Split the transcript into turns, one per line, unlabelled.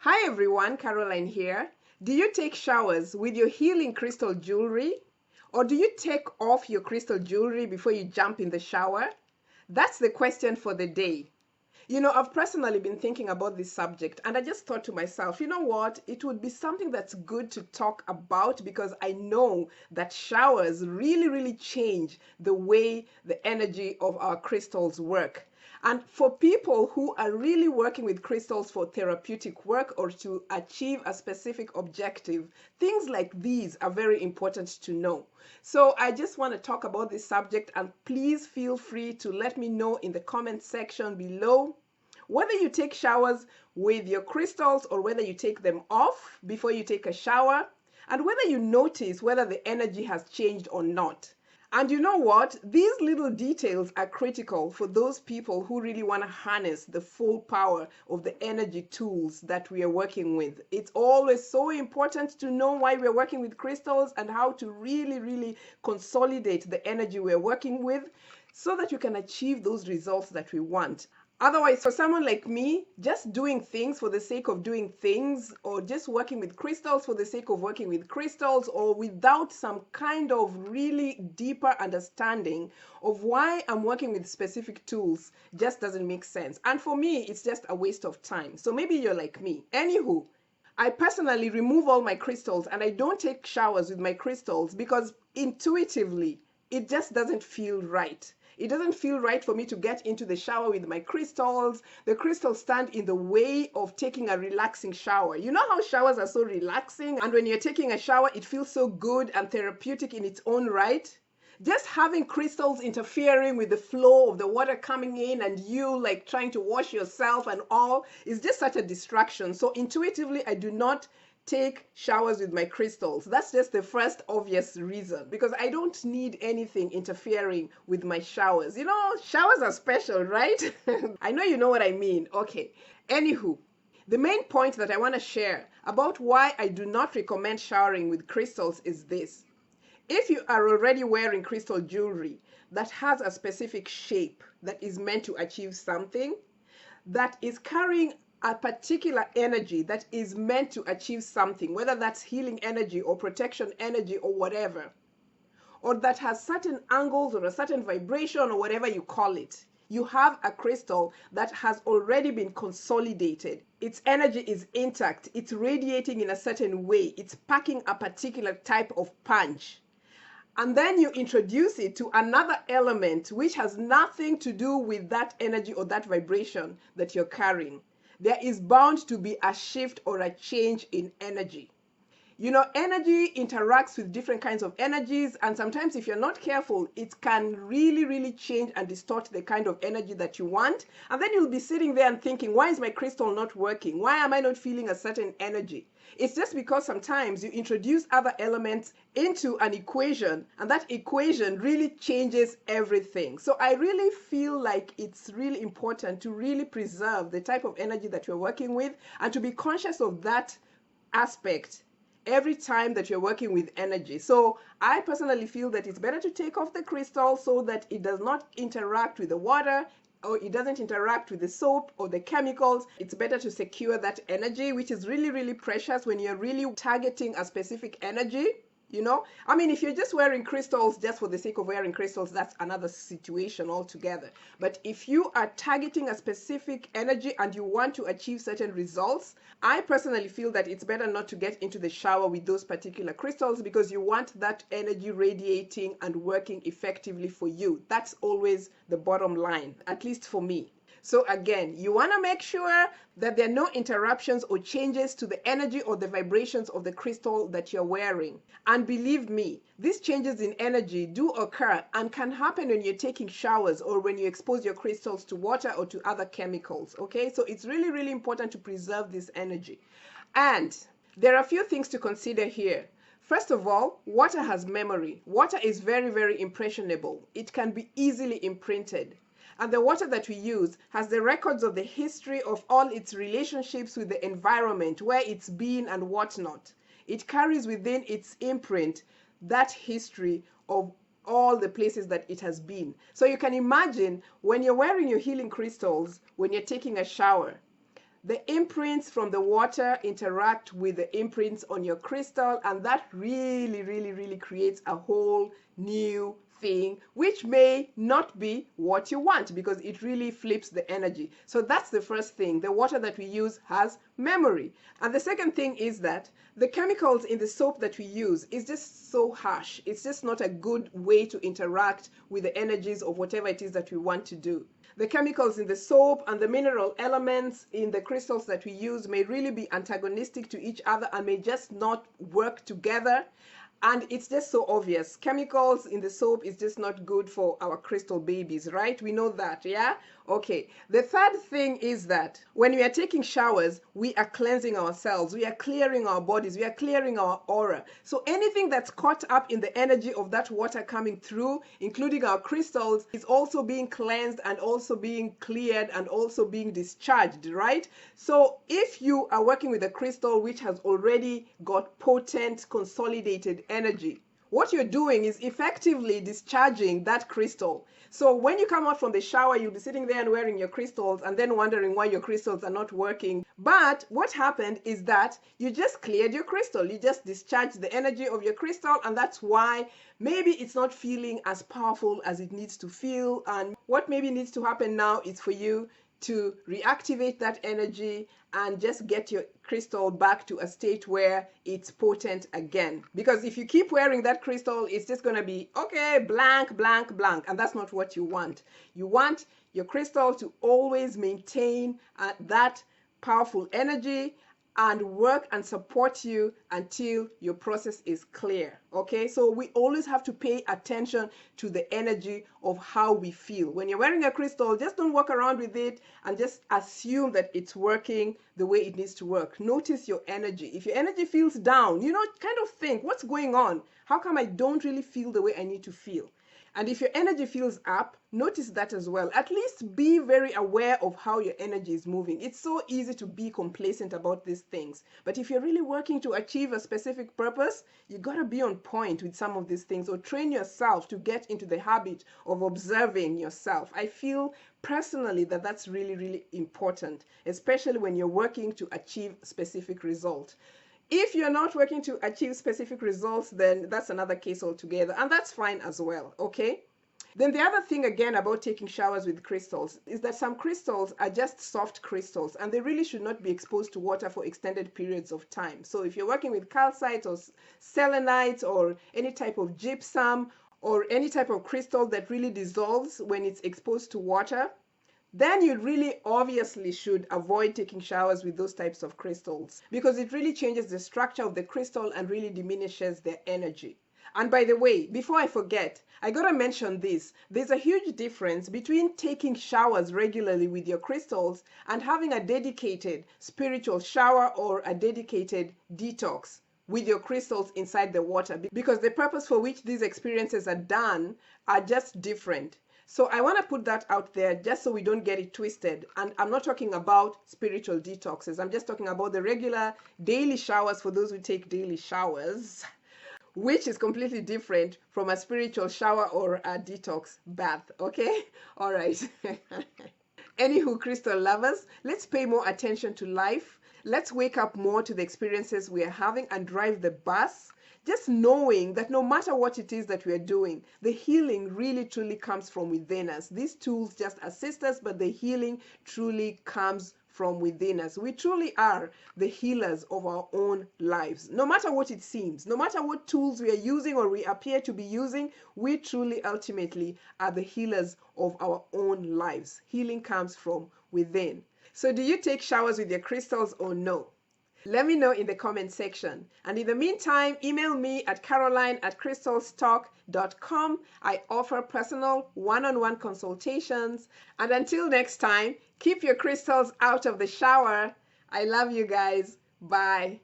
Hi everyone, Caroline here. Do you take showers with your healing crystal jewelry? Or do you take off your crystal jewelry before you jump in the shower? That's the question for the day. I've personally been thinking about this subject and I just thought to myself, you know what? It would be something that's good to talk about because I know that showers really, really change the way the energy of our crystals work. And for people who are really working with crystals for therapeutic work or to achieve a specific objective, things like these are very important to know. So I just want to talk about this subject, and please feel free to let me know in the comment section below whether you take showers with your crystals or whether you take them off before you take a shower, and whether you notice whether the energy has changed or not. And you know what? These little details are critical for those people who really want to harness the full power of the energy tools that we are working with. It's always so important to know why we're working with crystals and how to really, really consolidate the energy we're working with so that you can achieve those results that we want. Otherwise, for someone like me, just doing things for the sake of doing things, or just working with crystals for the sake of working with crystals, or without some kind of really deeper understanding of why I'm working with specific tools, just doesn't make sense. And for me, it's just a waste of time. So maybe you're like me. Anywho, I personally remove all my crystals and I don't take showers with my crystals because intuitively it just doesn't feel right. It doesn't feel right for me to get into the shower with my crystals. The crystals stand in the way of taking a relaxing shower. You know how showers are so relaxing, and when you're taking a shower, it feels so good and therapeutic in its own right? Just having crystals interfering with the flow of the water coming in and you like trying to wash yourself and all is just such a distraction. So intuitively, I do not take showers with my crystals. That's just the first obvious reason because I don't need anything interfering with my showers. Showers are special, right? I know you know what I mean. Okay. Anywho, the main point that I want to share about why I do not recommend showering with crystals is this. If you are already wearing crystal jewelry that has a specific shape that is meant to achieve something, that is carrying a particular energy that is meant to achieve something, whether that's healing energy or protection energy or whatever, or that has certain angles or a certain vibration or whatever you call it. You have a crystal that has already been consolidated. Its energy is intact. It's radiating in a certain way. It's packing a particular type of punch. And then you introduce it to another element which has nothing to do with that energy or that vibration that you're carrying. There is bound to be a shift or a change in energy. Energy interacts with different kinds of energies, and sometimes if you're not careful, it can really, really change and distort the kind of energy that you want. And then you'll be sitting there and thinking, why is my crystal not working? Why am I not feeling a certain energy? It's just because sometimes you introduce other elements into an equation, and that equation really changes everything. So I really feel like it's really important to really preserve the type of energy that you're working with and to be conscious of that aspect every time that you're working with energy. So I personally feel that it's better to take off the crystal so that it does not interact with the water or it doesn't interact with the soap or the chemicals. It's better to secure that energy, which is really, really precious when you're really targeting a specific energy. If you're just wearing crystals just for the sake of wearing crystals, that's another situation altogether. But if you are targeting a specific energy and you want to achieve certain results, I personally feel that it's better not to get into the shower with those particular crystals because you want that energy radiating and working effectively for you. That's always the bottom line, at least for me. So again, you want to make sure that there are no interruptions or changes to the energy or the vibrations of the crystal that you're wearing. And believe me, these changes in energy do occur and can happen when you're taking showers or when you expose your crystals to water or to other chemicals. Okay, so it's really, really important to preserve this energy. And there are a few things to consider here. First of all, water has memory. Water is very, very impressionable. It can be easily imprinted. And the water that we use has the records of the history of all its relationships with the environment, where it's been and whatnot. It carries within its imprint that history of all the places that it has been. So you can imagine when you're wearing your healing crystals, when you're taking a shower, the imprints from the water interact with the imprints on your crystal, and that really creates a whole new thing, which may not be what you want because it really flips the energy. So that's the first thing. The water that we use has memory. And the second thing is that the chemicals in the soap that we use is just so harsh. It's just not a good way to interact with the energies of whatever it is that we want to do. The chemicals in the soap and the mineral elements in the crystals that we use may really be antagonistic to each other and may just not work together. And it's just so obvious. Chemicals in the soap is just not good for our crystal babies, right? We know that, yeah? Okay. The third thing is that when we are taking showers, we are cleansing ourselves. We are clearing our bodies. We are clearing our aura. So anything that's caught up in the energy of that water coming through, including our crystals, is also being cleansed and also being cleared and also being discharged, right? So if you are working with a crystal which has already got potent, consolidated energy, what you're doing is effectively discharging that crystal. So when you come out from the shower, you'll be sitting there and wearing your crystals and then wondering why your crystals are not working. But what happened is that you just cleared your crystal. You just discharged the energy of your crystal, and that's why maybe it's not feeling as powerful as it needs to feel. And what maybe needs to happen now is for you to reactivate that energy and just get your crystal back to a state where it's potent again. Because if you keep wearing that crystal, it's just going to be, okay, blank, blank, blank. And that's not what you want. You want your crystal to always maintain that powerful energy and work and support you until your process is clear. Okay, so we always have to pay attention to the energy of how we feel. When you're wearing a crystal, just don't walk around with it and just assume that it's working the way it needs to work. Notice your energy. If your energy feels down, kind of think, what's going on? How come I don't really feel the way I need to feel? And if your energy feels up, notice that as well. At least be very aware of how your energy is moving. It's so easy to be complacent about these things. But if you're really working to achieve a specific purpose, you got to be on point with some of these things, or train yourself to get into the habit of observing yourself. I feel personally that that's really important, especially when you're working to achieve specific results. If you're not working to achieve specific results, then that's another case altogether, and that's fine as well, okay? Then the other thing again about taking showers with crystals is that some crystals are just soft crystals and they really should not be exposed to water for extended periods of time. So if you're working with calcite or selenite or any type of gypsum or any type of crystal that really dissolves when it's exposed to water, then you really obviously should avoid taking showers with those types of crystals because it really changes the structure of the crystal and really diminishes their energy. And by the way, before I forget, I gotta mention this. There's a huge difference between taking showers regularly with your crystals and having a dedicated spiritual shower or a dedicated detox with your crystals inside the water, because the purpose for which these experiences are done are just different. So I want to put that out there just so we don't get it twisted. And I'm not talking about spiritual detoxes. I'm just talking about the regular daily showers for those who take daily showers, which is completely different from a spiritual shower or a detox bath. Okay? All right. Anywho, crystal lovers, let's pay more attention to life. Let's wake up more to the experiences we are having and drive the bus. Just knowing that no matter what it is that we are doing, the healing really truly comes from within us. These tools just assist us, but the healing truly comes from within us. We truly are the healers of our own lives. No matter what it seems, no matter what tools we are using or we appear to be using, we truly ultimately are the healers of our own lives. Healing comes from within. So do you take showers with your crystals or no? Let me know in the comment section. And in the meantime, email me at caroline@crystalstalk.com. I offer personal one-on-one consultations. And until next time, keep your crystals out of the shower. I love you guys. Bye.